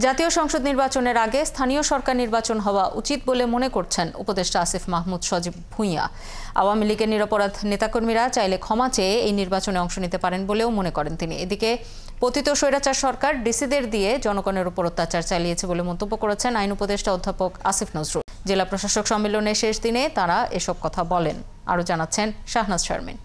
জাতীয় সংসদ নির্বাচনের আগে স্থানীয় সরকার নির্বাচন হওয়া উচিত বলে মনে করছেন উপদেষ্টা আসিফ মাহমুদ সজীব ভুঁইয়া। আওয়ামী লীগের নিরপরাধ নেতাকর্মীরা চাইলে ক্ষমা চেয়ে এই নির্বাচনে অংশ নিতে পারেন বলেও মনে করেন তিনি। এদিকে পতিত স্বৈরাচার সরকার ডিসিদের দিয়ে জনগণের উপর অত্যাচার চালিয়েছে বলে মন্তব্য করেছেন আইন উপদেষ্টা অধ্যাপক আসিফ নজরুল। জেলা প্রশাসক সম্মেলনের শেষ দিনে তারা এসব কথা বলেন। আরও জানাচ্ছেন শাহনাজ শারমিন।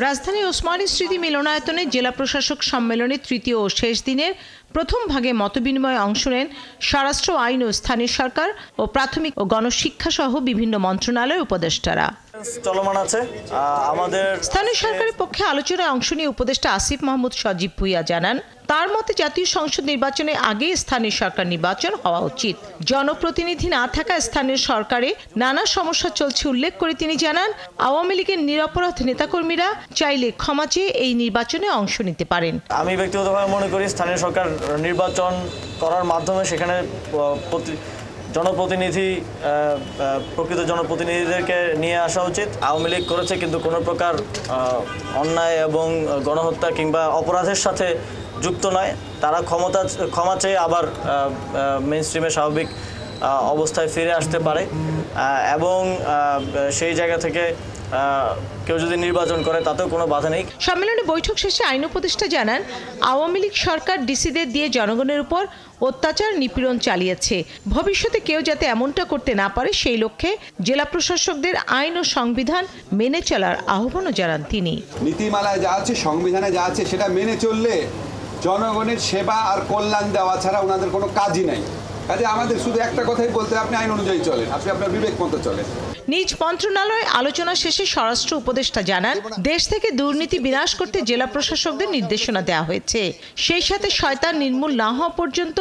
রাজধানী ওসমানী স্মৃতি মিলনায়তনে জেলা প্রশাসক সম্মেলনের তৃতীয় ও শেষ দিনের প্রথম ভাগে মতবিনিময়ে অংশ নেন স্বরাষ্ট্র, আইন ও স্থানীয় সরকার ও প্রাথমিক ও গণশিক্ষা সহ বিভিন্ন মন্ত্রণালয়ের উপদেষ্টারা। চলমান আছে আমাদের স্থানীয় সরকারের পক্ষে আলোচনায় অংশ নিয়ে উপদেষ্টা আসিফ মাহমুদ সজীব ভুঁইয়া জানান, তার মতে জাতীয় সংসদ নির্বাচনে আগে স্থানীয় সরকার নির্বাচন হওয়া উচিত। জনপ্রতিনিধি না থাকা স্থানীয় সরকারে নানা সমস্যা চলছে উল্লেখ করে তিনি জানান, আওয়ামী লীগের নিরপরাধ নেতাকর্মীরা চাইলে ক্ষমা চেয়ে এই নির্বাচনে অংশ নিতে পারেন। আমি ব্যক্তিগতভাবে মনে করি স্থানীয় সরকার নির্বাচন করার মাধ্যমে সেখানে জনপ্রতিনিধি প্রকৃত জনপ্রতিনিধিদেরকে নিয়ে আসা উচিত। আওয়ামী লীগ করেছে কিন্তু কোনো প্রকার অন্যায় এবং গণহত্যা কিংবা অপরাধের সাথে যুক্ত নয়। তারা ক্ষমা চেয়ে আবার মেইন স্ট্রিমে স্বাভাবিক অবস্থায় ফিরে আসতে পারে এবং সেই জায়গা থেকে কেউ যদি নির্বাচন করে তাতেও কোনো বাধা নেই। সম্মেলনে বৈঠক শেষে আইন উপদেষ্টা জানান, আওয়ামী লীগ সরকার ডিসিদের দিয়ে জনগণের উপর অত্যাচার নিপীড়ন চালিয়েছে। ভবিষ্যতে কেউ যাতে এমনটা করতে না পারে সেই লক্ষ্যে জেলা প্রশাসকদের আইন ও সংবিধান মেনে চলার আহ্বানও জানান তিনি। নীতিমালায় যা আছে, সংবিধানে যা আছে সেটা মেনে চললে জনগণের সেবা আর কল্যাণ দেওয়া ছাড়া ওনাদের কোনো কাজই নাই। কাজে আমাদের শুধু একটা কথাই বলতে, আপনি আইন অনুযায়ী চলেন, আপনি আপনার বিবেক মতো চলেন। নিজ মন্ত্রণালয়ে আলোচনা শেষে স্বরাষ্ট্র উপদেষ্টা জানান, দেশ থেকে দুর্নীতি বিনাশ করতে জেলা প্রশাসকদের নির্দেশনা দেওয়া হয়েছে। সেই সাথে শয়তান নির্মূল না হওয়া পর্যন্ত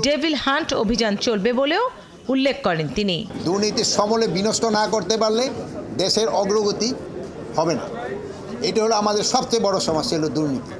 ডেভিল হান্ট অভিযান চলবে বলেও উল্লেখ করেন তিনি। দুর্নীতির সমূলে বিনষ্ট না করতে পারলে দেশের অগ্রগতি হবে না। এটা হলো আমাদের সবচেয়ে বড় সমস্যা, হলো দুর্নীতি।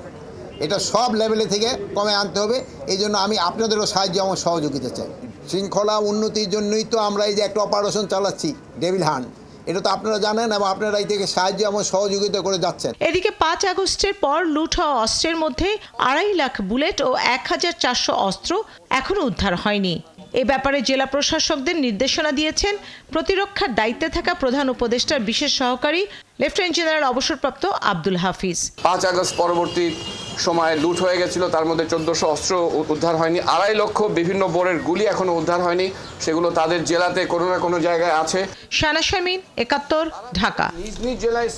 এটা সব লেভেলে থেকে কমে আনতে হবে। এই জন্য আমি আপনাদেরও সাহায্য এবং সহযোগিতা চাই। শৃঙ্খলা উন্নতির জন্যই তো আমরা এই যে একটা অপারেশন চালাচ্ছি ডেভিল হান্ট, এটা তো আপনারা জানেন এবং আপনারা এই থেকে সাহায্য এবং সহযোগিতা করে যাচ্ছেন। এদিকে ৫ আগস্টের পর লুট হওয়া অস্ত্রের মধ্যে ২.৫ লাখ বুলেট ও ১,৪০০ অস্ত্র এখনো উদ্ধার হয়নি। এ ব্যাপারে জেলা প্রশাসকদের নির্দেশনা দিয়েছেন প্রতিরক্ষার দায়িত্বে থাকা প্রধান উপদেষ্টার বিশেষ সহকারী লেফটেন্যান্ট জেনারেল অবসরপ্রাপ্ত আব্দুল হাফিজ। ৫ আগস্ট পরবর্তী সময়ে লুট হয়ে গেছিল, তার মধ্যে ১৪০০ অস্ত্র উদ্ধার হয়নি, ২.৫ লক্ষ বিভিন্ন বোরের গুলি এখনো উদ্ধার হয়নি। সেগুলো তাদের জেলাতে কোনো না কোনো জায়গায় আছে। শাহনাজ শারমিন, ৭১, ঢাকা। নিজ নিজ জেলায়